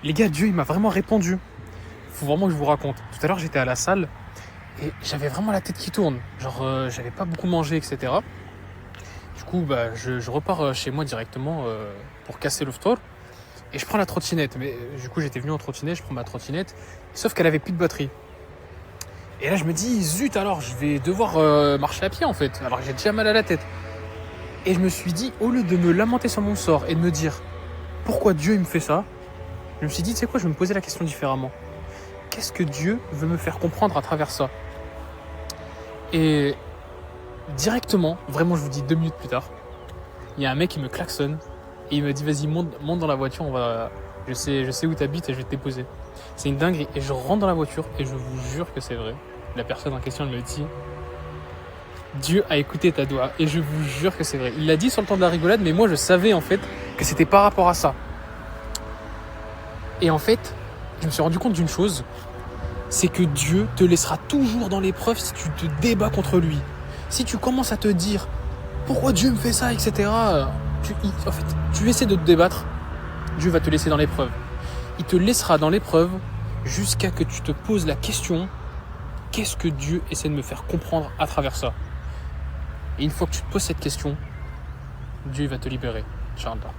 Les gars, Dieu, il m'a vraiment répondu. Faut vraiment que je vous raconte. Tout à l'heure, j'étais à la salle et j'avais vraiment la tête qui tourne. Genre, j'avais pas beaucoup mangé, etc. Du coup, je repars chez moi directement pour casser le ftor. Et je prends la trottinette. Mais du coup, j'étais venu en trottinette, je prends ma trottinette. Sauf qu'elle avait plus de batterie. Et là, je me dis, zut, alors, je vais devoir marcher à pied, en fait. Alors, j'ai déjà mal à la tête. Et je me suis dit, au lieu de me lamenter sur mon sort et de me dire, pourquoi Dieu, il me fait ça? Je me suis dit, tu sais quoi, je vais me poser la question différemment. Qu'est-ce que Dieu veut me faire comprendre à travers ça? Et directement, vraiment, je vous dis 2 minutes plus tard, il y a un mec qui me klaxonne et il me dit, vas-y, monte dans la voiture, je sais où t'habites et je vais te déposer. C'est une dinguerie. Et je rentre dans la voiture et je vous jure que c'est vrai. La personne en question, elle me dit, Dieu a écouté ta doigt. Et je vous jure que c'est vrai. Il l'a dit sur le temps de la rigolade, mais moi, je savais en fait que c'était par rapport à ça. Et en fait, je me suis rendu compte d'une chose, c'est que Dieu te laissera toujours dans l'épreuve si tu te débats contre lui. Si tu commences à te dire pourquoi Dieu me fait ça, etc. Tu essaies de te débattre, Dieu va te laisser dans l'épreuve. Il te laissera dans l'épreuve jusqu'à que tu te poses la question, qu'est-ce que Dieu essaie de me faire comprendre à travers ça? Et une fois que tu te poses cette question, Dieu va te libérer. Inch'Allah.